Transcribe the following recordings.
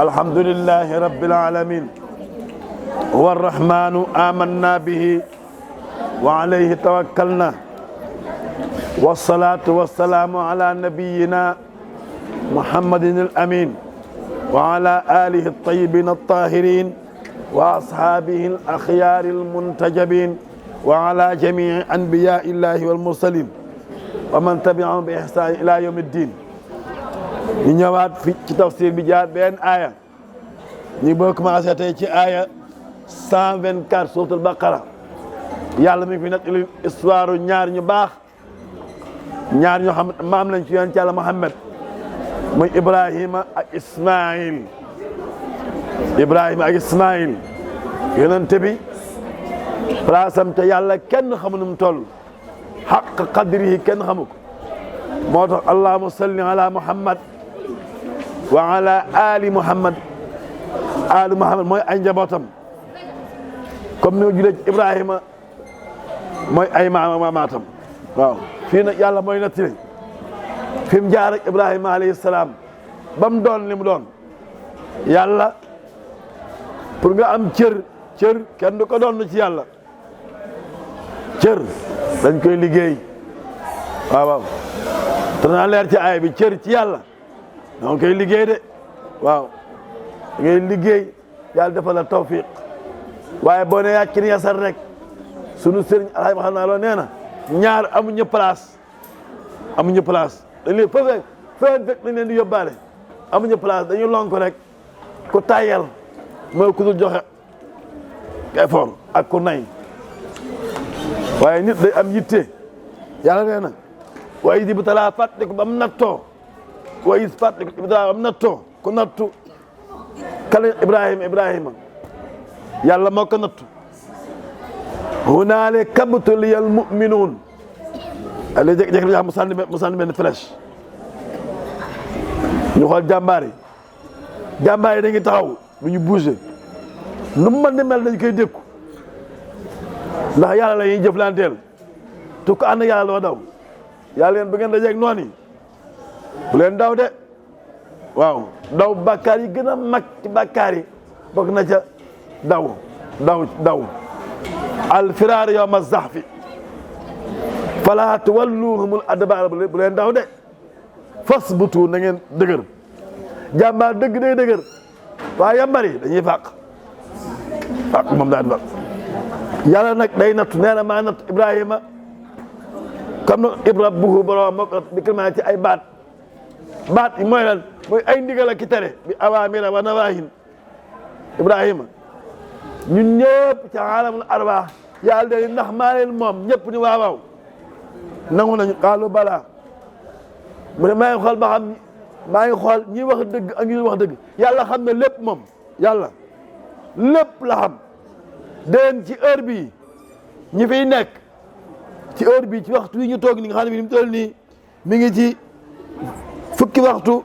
الحمد لله رب العالمين هو الرحمن آمنا به وعليه توكلنا والصلاة والسلام على نبينا محمد الأمين وعلى آله الطيبين الطاهرين وأصحابه الأخيار المنتجبين وعلى جميع أنبياء الله والمرسلين ومن تبعهم بإحسان إلى يوم الدين. ñu ñëwaat fi ci tafsir bi jaar benn aaya ñu bëgg commencé tey ci aaya 124 suuratul Baqara yàlla mi ngi fi nettali histoire ñaar ñu baax ñaar ñoo xam maam lañ ci yonent Yàlla Muhammad muy Ibrahima ak Ismaïl. Ibrahima ak Ismaïl yonent bi place am te yàlla kenn xamu nu mu toll xaq qadrihi kenn xamu ko moo tax allahumma salli ala Muhammad wa ala ali Muhammad mooy ay njabootam comme ni ma julee ci Ibrahima mooy ay maamaatam waaw fii nag yàlla mooy nettali fi mu jaar ak Ibrahima alayhi salaam ba mu doon li mu doon yàlla pour nga am cër kenn du ko doon ci yàlla cër dañ koy liggéey waaw te naa leer ci aay bi cër ci yàlla donc koy liggéey de waaw da ngay liggéey yàlla defal la tawfiq waaye boo ne yàcc ni yasar rek sunu sëriñ alay ma xam naa loo nee na ñaar amuñu place dañ leen fekk dañ leen di yóbbaale amuñu place dañu lonk rek ku tayel mooy ku dul joxe effort ak ku nay waaye nit day am yitte yàlla nee na waaye di bu talaa fàttaliku ba mu nattoo waaye fàttaliku bi talaa ba mu nattoo ku nattu kala Ibrahima yàlla moo ko nattu hunaale kabtuliyal mu'minuun ale jékki-jékki bi mu sànni benn flèche ñu xool jàmbaar yi dañuy taxaw du ñu bouger nu mu mën di mel dañ koy dékku ndax yàlla la ñuy jëflanteel tu ko ànd yàlla doo daw yàlla leen bu ngeen dajeeg noonu yi bu leen daw de waaw daw bàkkaar yi gën a mag ci bàkkaar yi bokk na ca daw al firaar yawma zahfi fala tuwalluhumul adbaar bu leen daw de fasbutu na ngeen dëgër jàmbaar dëgg day dëgër waaye yambar yi dañuy fàq moom daan fàq yàlla nag day nattu nee na maa natt Ibrahima comme no ibra buhu borom moo ko di kilima ci ay baat yi mooy lan mooy ay ndigal ak tere bi awaamira wa nawaahin Ibrahima ñun ñëpp ci aalamul arwaax yàlla de ndax maa leen moom ñëpp ni waaw nangu nañu xaalu balaa mu ne maa ngi xool ba xam maa ngi xool ñi wax dëgg ak ñi wax dëgg yàlla xam ne lépp moom yàlla lépp la xam déen ci heure bii ñi fiy nekk ci heure bii ci waxtu yi ñu toog ni nga xam ne bi ni mu toll nii mi ngi ci fukki waxtu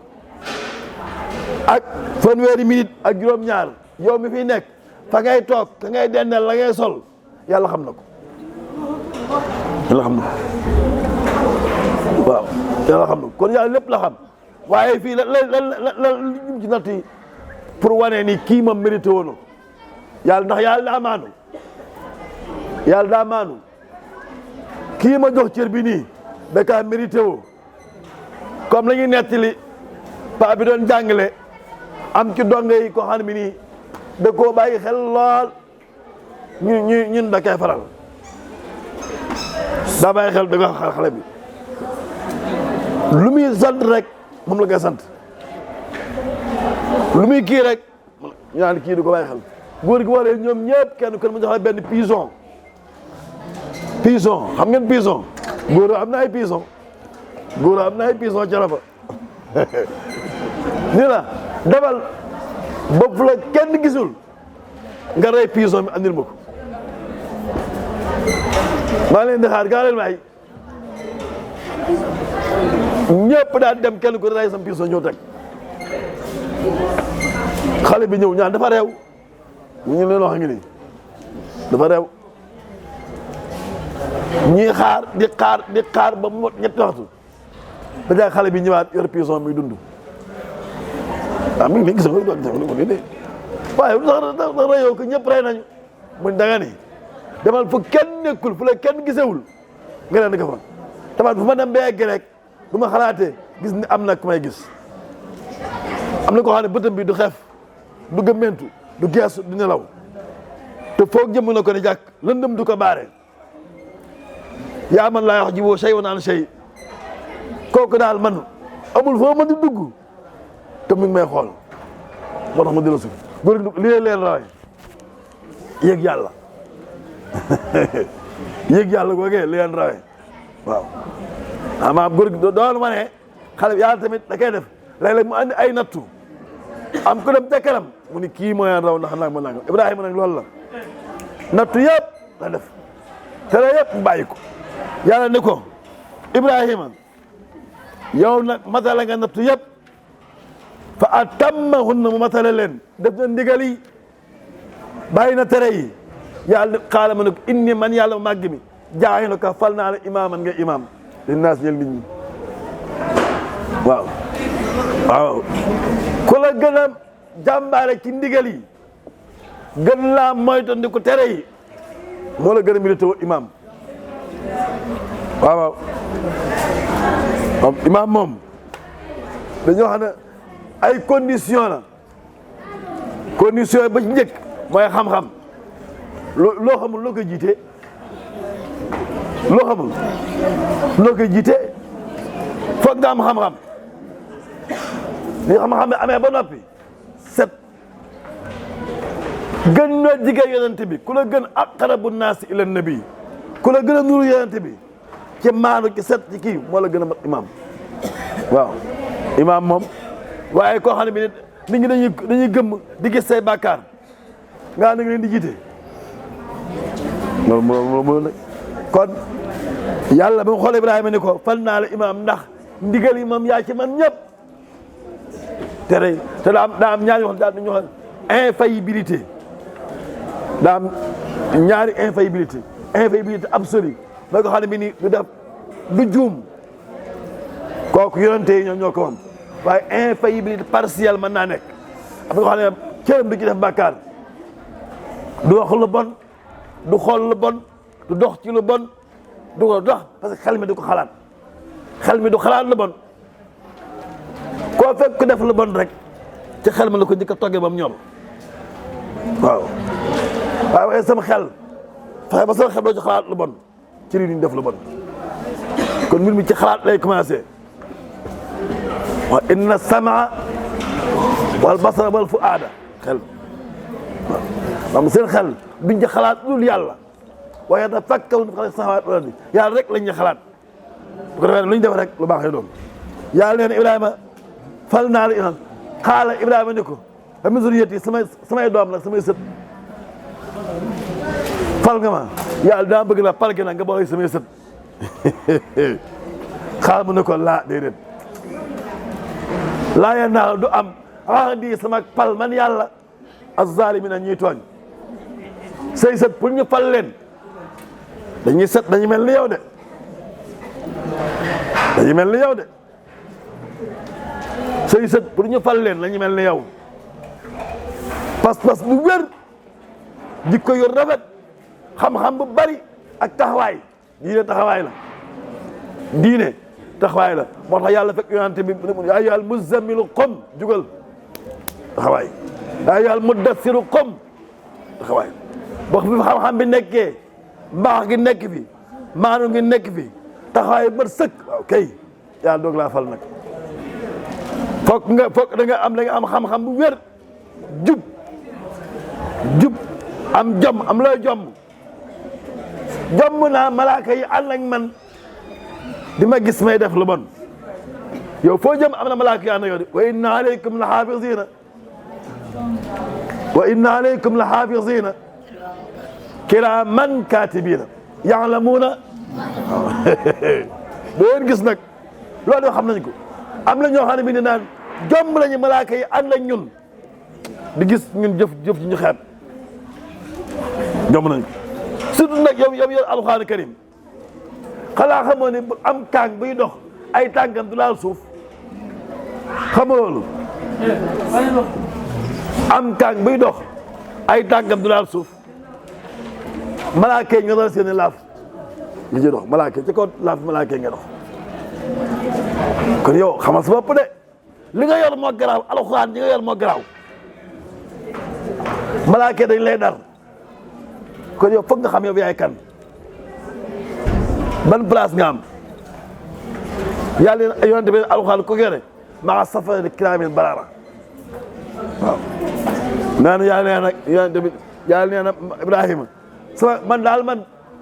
ak fanweeri minute ak juróom-ñaar yow mi fiy nekk fa ngay toog ka ngay dendal la ngay sol yàlla xam na ko waaw yàlla xam na ko kon yàlla lépp la xam waaye fii lan jum ci natt yi pour wane ni kii moom mérité woon yàlla ndax yàlla daa maanu kii ma jox cër bi nii da kaa mérité woo comme la ñuy nettali pa bi doon jàngale am ci donga yi ko xam ne nii da koo bàyyi xel lool ñun da koy faral daa bàyyi xel da ko xale bi lu muy sant rek moom la koy sant lu muy kii rek ñu naan kii du ko bàyyi xel góor gi waree ñoom ñëpp kenn mu jox la benn pison xam ngeen pison góor am na ay pison ca la fa ni la defal bopp la kenn gisul nga rey pison bi andil ma ko maa leen di xaar gaa leen waay ñëpp daal dem kenn ku rey sam pison ñëw teg xale bi ñëw ñaan dafa réew ñu leen wax ngi nii dafa réew ñii xaar di xaar ba mu mot ñetti waxtu ba jaay xale bi ñëwaat yor pison muy dund mi ngi gis nga waaye lu tax rayoo ko ñëpp rey nañu muñ da nga ni demal fu kenn nekkul fu la kenn gisewul nga leen nga fa tabaat fu ma dem ba egg rek bu ma xalaatee gis ni am na ku may gis am na koo xam ne bëtam bi du xeef du gëmmentu du geesu du nelaw te foog jëmm na ko ne jàkk lëndëm du ko baare yaa man laa wax ji woo sey wanaan sey kooku daal man amul foo ma di dugg te mu ngi may xool moo tax ma dila suuf góor li leen rawee yéeg yàlla yéeg yàlla googee li leen rawee waaw maanaam góor gi doon ma ne xale yàlla tamit da koy def léeg-léeg mu andi ay nattu am ku dem ca kanam mu ni kii mooy raw ndax nag ma nangam Ibrahima nag loolu la nattu yëpp la def tere yëpp mu bàyyi ko yàlla ne ko Ibrahima yow nag matala nga nattu yëpp fa atammahunna mu matale leen def na ndigal yi bàyyi na tere yi yàlla xaala ma ne ko inni man yàlla màgg mi jaa'iluka fal naa la imaaman nga imaam linnaas ñeel nit ñi waaw waaw ku la gën a jàmbaare ci ndigal yi gën laa moytandi ko tere yi moo la gën a milité imaam waaw waaw imaam moom dañoo xam ne ay condition la condition ba ci njëkk mooy xam-xam loo xamul loo koy jiite loo xamul loo koy jiite foog nga am xam-xam li xam-xam ne amee ba noppi set gën ñoo jigéen yonent bi ku la gën aqrabu naasi ila nabi ku la gën a nuru yonent bi ci maanu ci set ci kii moo la gën a mat imaam waaw imaam moom waaye koo xam ne bi nit ñi dañuy gëmm di gis say bàkkaar nga na nga leen di jiite loolu kon yàlla ba mu xool Ibrahima ni ko fal naa la imaam ndax ndigal yi moom yaa ci man ñëpp tere te daa am ñaari wax daal dañu wax infaillibilité daa am ñaari infaillibilité absolue mooy ko xam ne bi ni du def du juum kooku yonente yi ñoo ko moom waaye infaillibilité partielle mën naa nekk am na ko xam ne cëram du ci def bàkkaar du wax lu bon du xool lu bon du dox ci lu bon du ko dox parce que xel mi du ko xalaat xel mi du xalaat lu bon koo fekk ku def lu bon rek ci xel mi la ko njëkk a toggee ba mu ñor waaw waaye waxee sama xel fexe ba sama xel doo ci xalaat lu bon ci lii ñu def lu bon kon mbir mi ci xalaat lay commencé wa inna samaa wal basara wal fuaada xel waaw seen xel duñ ci xalaat dul yàlla waaye da fakkaru xale saxawaat wala ni yàlla rek lañ ñu xalaat bu ko defee lu ñu def rek lu baax lay doon yàlla nee na Ibrahima fal naa la imaam xaala Ibrahima ni ko ba min zurriyati samay doom nag samay sët fal nga ma yàlla daa bëgg la pal gi nag nga boole samay sët xaala mu ne ko laa déedéet laa ya naa du am ahdi sama pal man yàlla az-zaalimiina ñuy tooñ say sët pour ñu fal leen dañuy set dañu mel ni yow de dañu mel ni yow de say sët pour ñu fal leen dañu mel ni yow pas-pas bu wér jikko yu rafet xam-xam bu bari ak taxawaay diine taxawaay la diine taxawaay la moo tax yàlla fekk yonante bi yaa ayyuhal muzammilu qum jugal taxawaay yaa ayyuhal muddassiru qum taxawaay wax fi xam-xam bi nekkee mbaax gi nekk fi maanu gi nekk fi taxawaay bët sëkk waaw kay yàlla doog laa fal nag foog da nga am xam-xam bu wér jub am jom am looy jomb naa malaaka yi ànd ak man di ma gis may def lu bon yow foo jëm am na malaaka yi ànd ak yow de wa inna alaykum la xaafizina wa inna alaykum la xaafizina kiraaman kaatibiina ya'lamuuna boo leen gis nag loolu xam nañ ko am na ñoo xam ne bi ne naan jomb lañu malaaka yi ànd ak ñun di gis ñun jëf ñu xeeb jomb nañ ko surtout nag yow yor alxuraan karim xanaa xamoo ne am kaang buy dox ay tànkam du laal suuf xamoo loolu am kàng buy dox ay tànkam du laal suuf malaaka yi nga doon seen laaf nga ci dox malaaka ci kaw laaf malaaka yi nga dox kon yow xamal sa bopp de li nga yor moo garaaw alxuraan li nga yor moo garaaw malaaka dañ lay dar kon yow foog nga xam yow yaay kan ban place nga am yàlla yonent bi alxuraan ko yore maa safari kiraamin barara waaw nee na yàlla nee na yonent bi yàlla nee na Ibrahima sama man daal man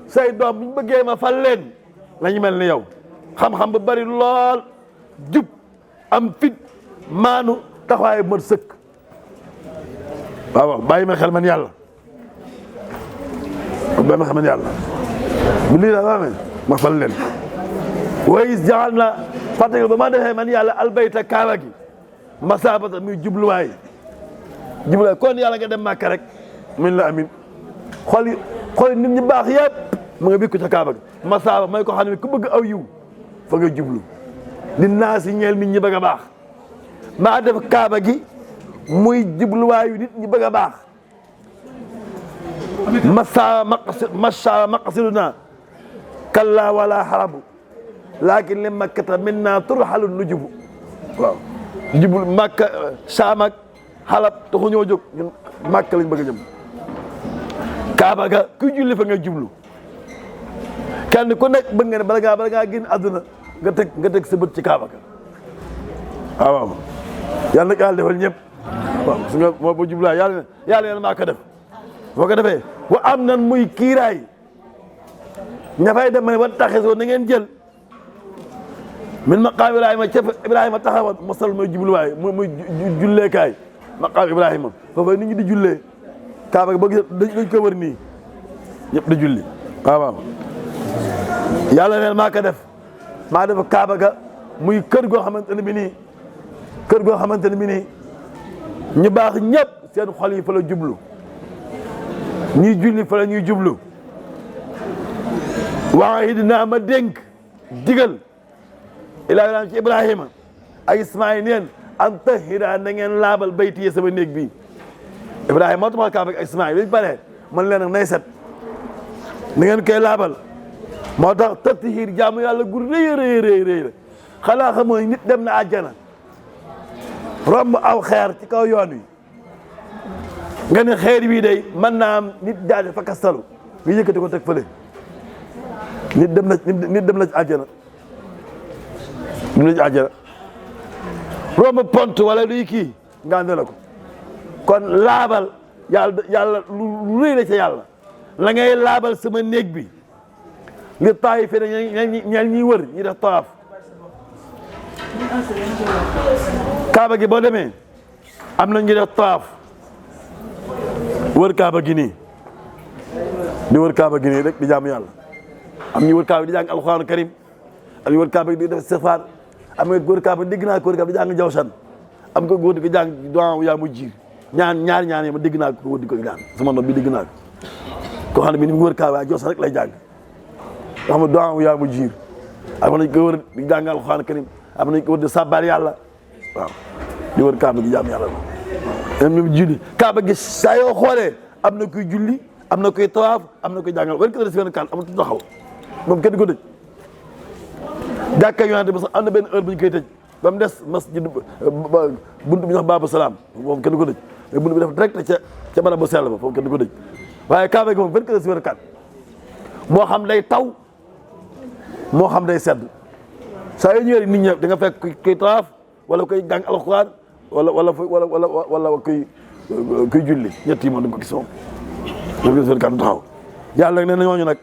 say doom bu ñu bëggee ma fal leen nañu mel ni yow xam-xam bu bari lool jub am fit maanu taxawaay bu mat sëkk waaw waaw bàyyi ma xel man yàlla bàyyi ma xel man yàlla bu lii daal amee ma fal leen waaye jaxal na fàttali ba ma defee man yàlla albayta kaaba gi masaabata muy jubluwaay kon yàlla nga dem Màkka rek min la amin xool nit ñi baax yëpp mu nga bikku ca kaaba gi masaaba mooy ko xam ne ku bëgg aw yiw fa nga jublu di naa si ñeel nit ñi bëgg a baax maa def kaaba gi muy jubluwaayu nit ñi bëgg a baax masa maqsiduna kalla wala harabu lakin li makkata minna turhalu nujubu waaw jublu makka saam ak xalab taxu ñoo jóg ñun makka lañ bëgg a jëm kaaba ga ku julli fa nga jublu kenn ku nekk bëgg nga ne bala ngaa génn àdduna nga teg sa bët ci kaaba ga waaw yàlla nag yàlla defal ñëpp waaw su nga moo ba jublaa yàlla maa ko def boo ko defee wa am nan muy kiiraay ña fay dem ma ne wa taxisoo na ngeen jël min maqaam Ibrahima ca Ibrahima taxawoon mosal mooy jubluwaay muy julleekaay maqaam Ibrahima foofu nit ñi di jullee kaaba gi ba gis dañ ko wër nii ñëpp di julli waaw yàlla neen maa ko def maa def kaaba ga muy kër goo xamante ne bi nii kër goo xamante ne bi nii ñu baax ñëpp seen xol yi fa la jublu ñuy julli fa la ñuy jublu waaye dinaa ma dénk digal ilaa ci Ibrahima ak Ismaayil neen an tahira na ngeen laabal bayti yi sama néeg bii Ibrahima moo tax kaaba ak Ismaayil bi ñu paree man leen nag nay set na ngeen koy laabal moo tax tathiir jaamu yàlla gu rëy la xanaa xam mooy nit dem na àjjana romb aw xeer ci kaw yoon wi nga ne xeer bii day mën naa am nit daal fa kastalu bi yëkkati ko teg fële nit dem na ci àjjana romb pont wala luy kii nga ande la ko kon laabal yàlla lu rëy la ca yàlla la ngay laabal sama néeg bi li taay fi ñeel ñiy wër ñi def tawaaf kaaba gi boo demee am na ñu def tawaaf wër kaaba gi nii di wër kaaba gi nii rek di jaamu yàlla am ñu wër kaaba di jàng alxuraanu karim am ñu wër kaaba di def istighfar am nga wër kaaba dégg naa ko wër kaaba di jàng jawsan am ko góor di ko jàng doan yaa mu jiir ñaar yi ma dégg naa ko wër di ko jàng sama nopp bi dégg naa ko xam ne bi ni mu wër kaaba jawsan rek lay jàng nga xam ne doan yaa mu jiir am nañ ko wër di jàng alxuraanu karim am nañ ko wër di sàbbaal yàlla waaw di wër kaaba gi jaamu yàlla la ñoom julli kaaba gi saa yoo xoolee am na kuy julli am na koy tawaaf am na koy jàngal wër ko des benn kan amatu taxaw moom kenn ko tëj jàkka yonante bi sax am na benn heure bu ñu koy tëj ba mu des masjid buntu bi ñu wax Baabu Salaam moom kenn ko tëj mais buntu bi def direct ca barab bu sell ba foofu kenn ko tëj waaye kaaba gi moom 24/24 moo xam day taw moo xam day sedd saa yoo ñëwee nit ñi da nga fekk kuy tawaaf wala koy jàng alxuraan wala kuy julli ñett yi moom da nga ko gis moom 24/24 taxaw yàlla nag nee na ñooñu nag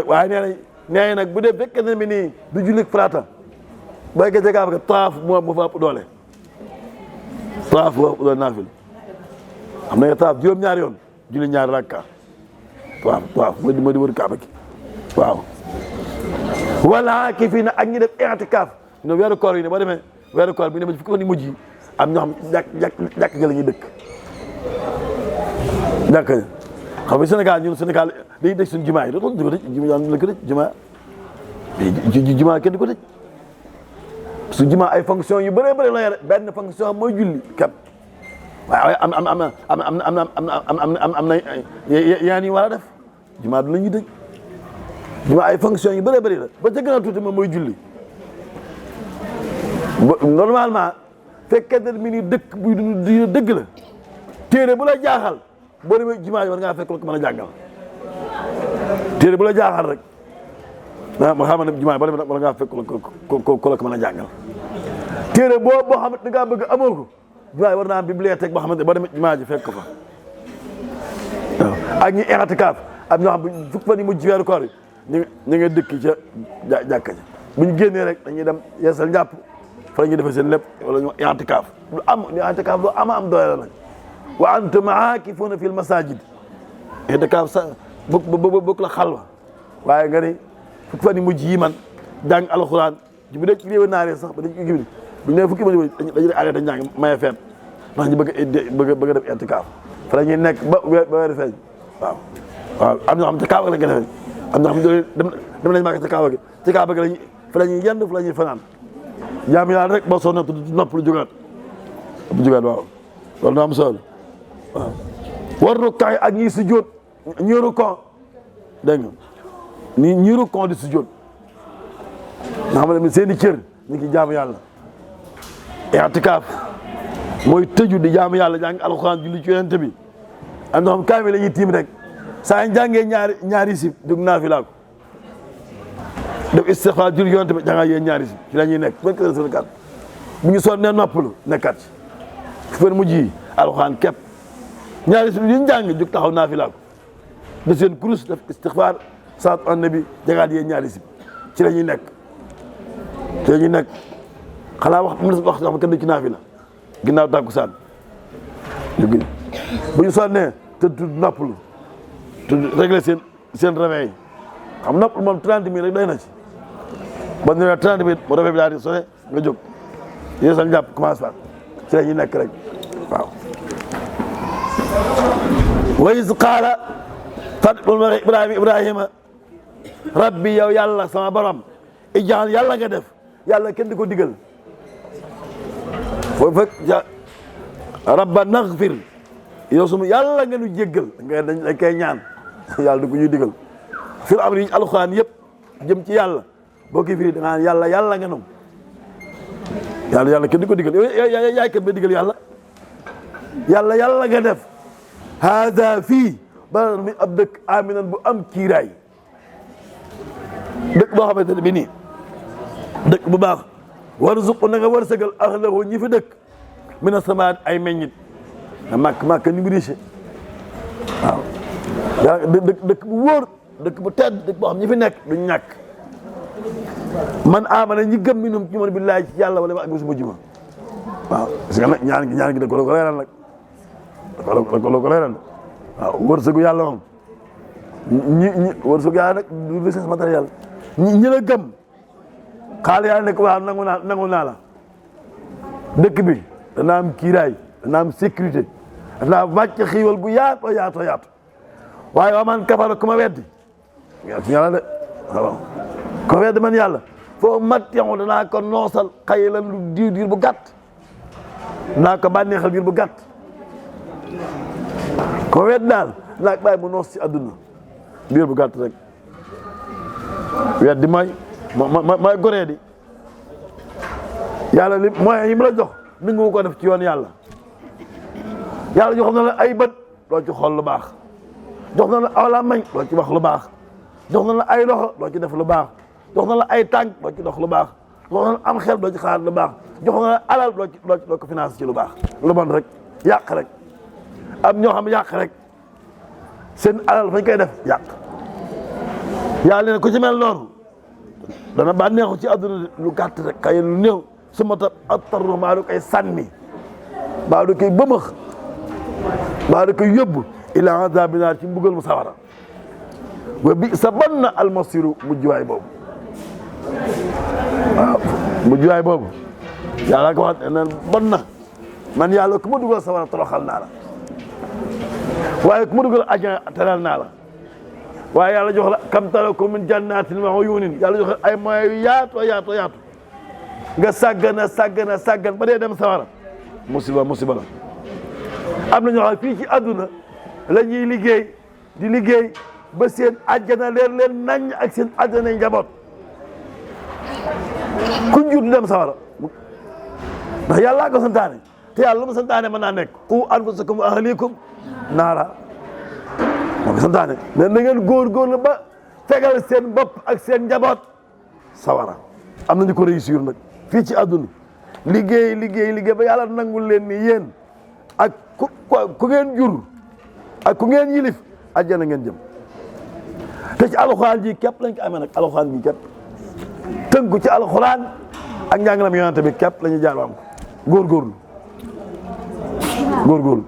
waaye nee nag bu dee fekkee ne mi nii du julli farata bay ga jagaab ga tawaaf moo fa ëpp doole tawaaf moo ëpp doole naafil xam na nga tawaaf juróom-ñaari yoon julli ñaari rakka tawaaf moo di wër kaaba gi waaw wala kii fii nag ak ñi def i'tikaaf ñoom weeru koor yi ne boo demee weeru koor bi ne ma fukki fan yi mujj yi am ñoo xam jàkk ga la ñuy dëkk jàkk xam nga Sénégal ñun Sénégal dañuy tëj suñu jumaa yi dootul ko tëj jumaa la ko tëj jumaa kenn du ko tëj su jumaa ay fonction yu bëree bëri la yore benn fonction mooy julli képp waaye am na yaan yi war a def jumaa du la ñuy dëj jumaa ay fonction yu bëree bëri la ba ca gën a tuuti moom mooy julli normalement fekkente mi ni dëkk buy dina dëgg la téere bu la jaaxal boo demee jumaa war ngaa fekk la ko mën a jàngal téere bu la jaaxal rek ma xam ne jumaa boo demee war ngaa fekk ko la ko mën a jàngal téere boo xam ne da ngaa bëgg amoo ko jumaa war naa am bibliothèque boo xamante boo demee jumaa ji fekk ko fa waaw ak ñi i'tikaaf am ñoo xam ne fukk fan yi mujj weeru koor yi ñu nga dëkk ca jàkka ji bu ñu génnee rek dañuy dem yeesal njàpp fa la ñuy defee seen lépp wala ñu i'tikaaf lu am doole la nag wa antum aakifuuna fil masaajid i'tikaaf sa bokk la xalwa waaye nga ni fukki fan yi mujj yi man jàng alxuraan ji bu dee ci réew naar yi sax ba dañ ko gis bu ñu nee fukki fan yi dañuy arrêté njàng maye feet ndax ñu bëgg a def i'tikaaf fa la ñuy nekk ba weer feeñ waaw am ñoo xam te kaaba la nga defee am ñoo xam ne dem nañ màgg ci kaaba gi ci kaaba gi lañu fa la ñuy yendu fa la ñuy fanaan jaam yàlla rek boo soo nopp lu jógaat waaw loolu na am solo waaw war rukaay ak ñi sujjóot ñi rukon dégg nga ñi rukon di sujjóot nga xam ne seen i cër ñu ngi jaamu yàlla i'tikaaf mooy tëju di jaamu yàlla jàng alxuraan julli ci yonent bi am na xam kaamil la ñuy tiim rek saa ñu jàngee ñaari sib dug naafila ko def istixfaar julli yonent bi jàngaa yéen ñaari sib ci la ñuy nekk 24 bu ñu sonn ne noppalu nekkat ci fan mujj yi alxuraan képp ñaari sib yi ñu jàng jug taxaw naafila ko def seen kurus def istixfaar salaatu an nabi jàngaat yéen ñaari sib ci la ñuy nekk xanaa wax xam kenn ci naafila ginnaaw tàkkusaan bu ñu sonnee te noppalu te réglé seen réveil xam noppalu moom 30 minutes rek doy na ci ba ñu ne 30 minutes bu réveil bi daal di sonné nga jóg yéen sa njàpp commencé waat ci la ñuy nekk rek waaw. wa iz qaala fàttali Ibrahima rabbi yow yàlla sama borom ij'al yàlla nga def yàlla kenn di ko digal foofu fekk rabba naghfir yow suma yàlla nga nu jéggal dañ koy ñaan yàlla du ko ñuy digal fil amri yi alxuraan yëpp jëm ci yàlla boo ko firi da nga yàlla nga nom yàlla kenn di ko digal yaay kenn ba digal yàlla nga def hada fii ba mi ab dëkk aminan bu am kiiraay dëkk boo xamante ne bi nii dëkk bu baax warzuq na nga wërsëgal ahlahu ñi fi dëkk mina samaat ay meññit màkk ni mu riche waaw dëkk bu wóor dëkk bu tedd dëkk boo xam ñi fi nekk duñ ñàkk man amana ñi gëm minum ci man billaahi ci yàlla wala ak bis mujj ma waaw parce que nag ñaan gi da ko leeral nag da ko leeral waaw wërsëgu yàlla moom ñi wërsëgu yàlla nag du business matériel ñi la gëm xaal yàlla nekk waaw nangu naa la dëkk bi dana am kiiraay dana am sécurité dana wàcc xiiwal gu yaatoo waaye waa man kafara ku ma weddi yàlla de waaw ku ma weddi man yàlla foo mat yow danaa ko noosal xayilan lu diir bu gàtt danaa ko bànneexal diir bu gàtt ku ma weddi daal danaa ko bàyyi mu noos ci àdduna diir bu gàtt rek weddi mooy goree di yàlla li moyens yi mu la jox ni nga ko def ci yoon yàlla jox na la ay bët doo ci xool lu baax jox na la aw làmmiñ doo ci wax lu baax jox na la ay loxo doo ci def lu baax jox na la ay tànk doo ci dox lu baax jox na la am xel doo ci xalaat lu baax jox na la alal doo ko financé ci lu baax lu bon rek yàq rek am ñoo xam yàq rek seen alal fañ koy def yàq yàlla ne ku ci mel noonu dana bànneexu ci àdduna lu gàtt rek xëy lu néew su ma tab attarru maa du koy sànni maa du koy bëmëx maa du koy yóbbu ila azabi naar ci mbugal mu sawara wa bi sa bon na almasiru mujjuwaay boobu waaw mujjuwaay boobu yàlla ko wax ne bon na man yàlla ku ma dugal sawara toroxal naa la waaye ku ma dugal ajana teral naa la waaye yàlla jox la kam tarakum min jannatin wa uyunin yàlla jox la ay moyens yu yaatu nga sàggan ba dee dem sawara musiba la am na ñoo xam fii ci àdduna la ñuy liggéey di liggéey ba seen àjjana leen nañ ak seen àjjana njaboot kuñ jur di dem sawara ndax yàllaa ko santaane te yàlla lu mu santaane mën naa nekk qu anfusakum wa ahlikum naara moo ko santaane mais na ngeen góorgóorlu ba fegal seen bopp ak seen njaboot sawara am nañu ko réussir nag fii ci àdduna liggéey ba yàlla nangul leen ni yéen ak ku ngeen jur ak ku ngeen yilif àjjana ngeen jëm te ci alxuraan ji képp lañ ko amee nag alxuraan bi képp tënku ci alxuraan ak njàngalam yonent bi képp la ñuy jaar am ko góorgóorlu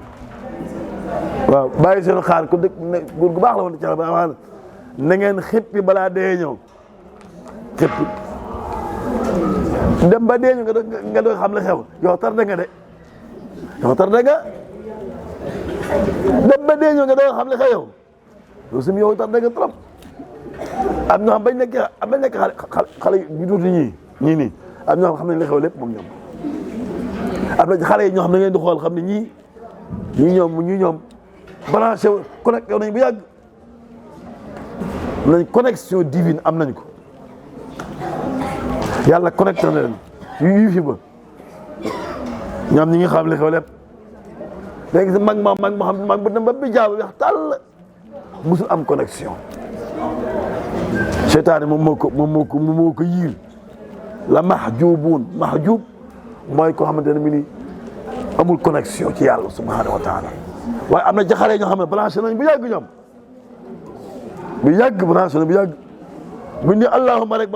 waaw bàyyi seen xaar ku dëkk góor gu baax la woon ci ba na ngeen xippi balaa dee ñëw xippi dem ba dee ñu nga doon xam la xew yow tar da nga dem ba dee ñu nga doon xam la xew yow sim yow tar da nga trop am ñoo xam bañ nekk xale yu tuuti ñii nii am ñoo xam nañ la xew lépp moom ñoom am na xale yi ñoo xam ne ngeen di xool xam ne ñii ñoom branché connecté nañ bu yàgg nañ connexion divine am nañ ko yàlla connecté na leen yu fi ba ñoom ñi ngi xam li xew lépp léegi si mag bu dem ba bi jaaw wax tàll musul am connexion seytaane moom moo ko yiir la mahjubun mahjub mooy koo xamante ne mi ni amul connexion ci yàlla subhanahu wa taala waaye am na ci xale ñoo xam ne branché nañ bu yàgg ñoom branché nañ bu yàgg buñ ne allahumma rek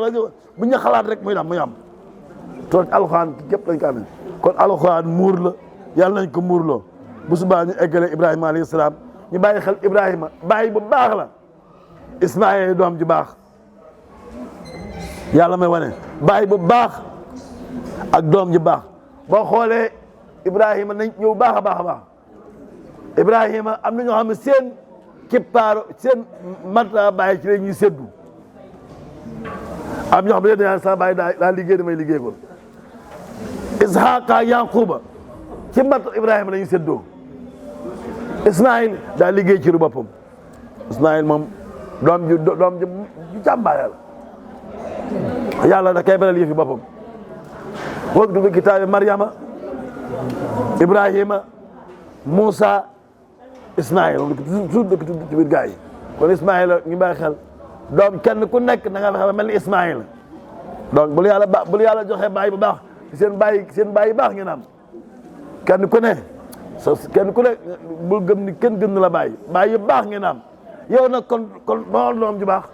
buñ ne xalaat rek muy am toog alxuraan képp lañ ko amee kon alxuraan muur la yàlla nañ ko muurloo bu subaa ñu eggale Ibrahima alayhi salaam ñu bàyyi xel Ibrahima bàyyi bu baax la Ismaayil doom ju baax yàlla may wane bàyyi bu baax ak doom ju baax boo xoolee Ibrahima nañ ñëw baax a baax Ibrahima am na ñoo xam ne seen kippaaro seen mata bàyyi ci la ñuy séddu am ñoo xam ne dañu sa bàyyi daa liggéey damay liggéey ko Ishaqa Yaquba ci mat Ibrahima la ñuy séddoo Ismaïl daa liggéey ci ru boppam Ismaïl moom doom ju jàmbaare la yàlla da kay beral yëfi boppam waqtu fi kitaabi Maryama Ibrahima Moussa Ismaïl moom toujours dëkk ci biir gars yi kon Ismaïl ñu bàyyi xel doom kenn ku nekk na nga fexe mel ni Ismaïl donc bu la yàlla joxee baay bu baax seen baay baax ngeen am kenn ku ne bul gëm ni kenn gën la baay yu baax ngeen am yow nag kon doom ju baax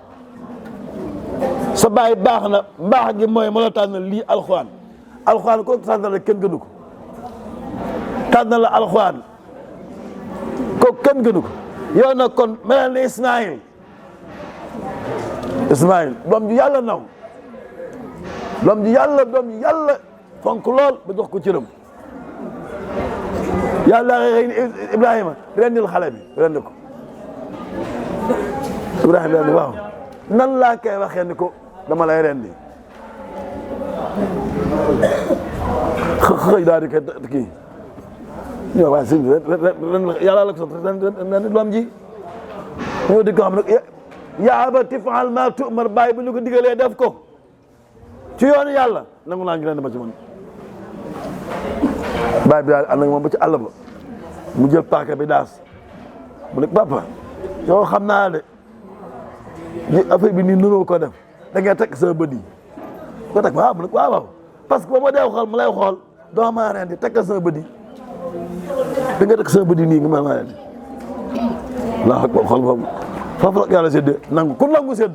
sa baay baax na mbaax gi mooy moo la tànnal lii alxuraan ko tànnal la kenn gënu ko tànnal la alxuraan ko kenn gënu ko yow nag kon melal ni Ismaïl doom ju yàlla naw doom ju yàlla fonk lool ba jox ko cëram yàlla xëy Ibrahima rendil xale bi rendi ko Ibrahima rendi waaw nan laa koy waxee ni ko dama lay rendi xëy daal di koy kii ñoo waaye sëñ bi ren yàlla la ko sant ren doom ji ñoo di ko xam nag yaa abati fa'al maa tu'mar bàyyi bu ñu ko digalee def ko ci yoonu yàlla nangu naa ngi ren ma ci man bàyyi bi daal ànd ak moom ba ci àll ba mu jël paaka bi daas mu ne papa yow xam naa de affaire bi nii mënoo ko def da ngay tekk sa bët yi ko teg waaw mu ne waaw parce que ba ma dee xool mu lay xool doo maa ren di tekkal sa bët yi da nga tekk sa bët yi nii nga maa ren di laa xool foofu la yàlla séddee nangu ku nangu sédd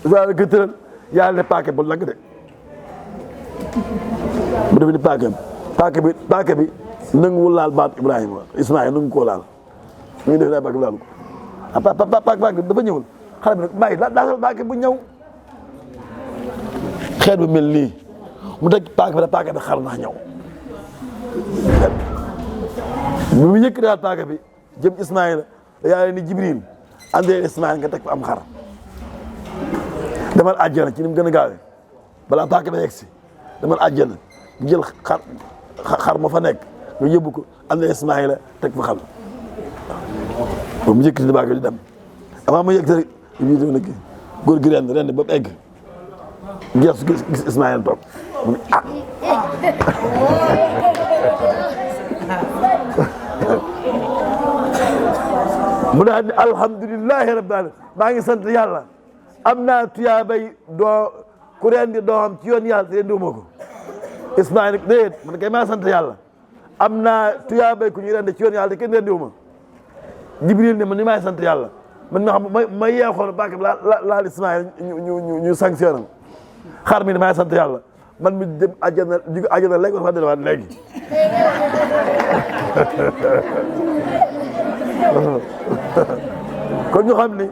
yàlla ko tëral yàlla ne paaka bu lagg de bu defee ni paaka bi nanguwul laal baat Ibrahima Ismaïl nangu koo laal ñu def paaka bi laal ko paaka bi dafa ñëwul xale bi nag bàyyi daasal paaka bu ñëw xeet bu mel nii mu teg paaka bi xar naa ñëw bi mu yëkk daal paaka bi jëm Ismaïl yàlla ni Jibril andee Ismaïl nga teg fa am xar demal àjjana ci ni mu gën a gaawee balaa paaka ba yegg si dama àjjana ñu jël xar ma fa nekk ñu yóbbu ko am na Ismaïla teg fa xal ba mu yëkkati baa di dem avant ma yëkkati rek ñu doon nag góor gi ren ba mu egg geesu gis Ismaïla toog mu ne ah mu daal ni alhamdulilahi rabbil alamin maa ngi sant yàlla am naa tuyaabay doo ku rendi doomam ci yoon yàlla te rendiwuma ko Ismaïla déet man kay maa sant yàlla am naa tuyaabay ku ñu rendi ci yoon yàlla te kenn rendiwuma Jibril ne man ni maay sant yàlla man ma xam ma yeexoon bàkk bi laal Ismaïla ñu sanctionné xar mi ni maay sant yàlla man mi dem àjjana jóge àjjana léegi war fa delluwaat léegi kon ñu xam ni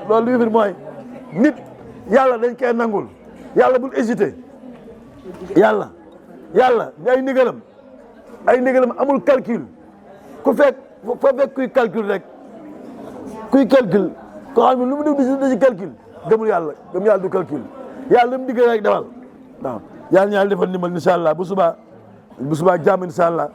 loolu li fi mooy nit yàlla dañ koy nangul yàlla bul hésité yàlla ay ndigalam amul calcul ku fekk kuy calcul rek kuy calcul ko xam ne lu mu def da ci calcul gëmul yàlla gëm yàlla du calcul yàlla lu mu digg rek defal waaw yàlla ñu yàlla defal ndimbal incha allah bu subaa jàmm incha allah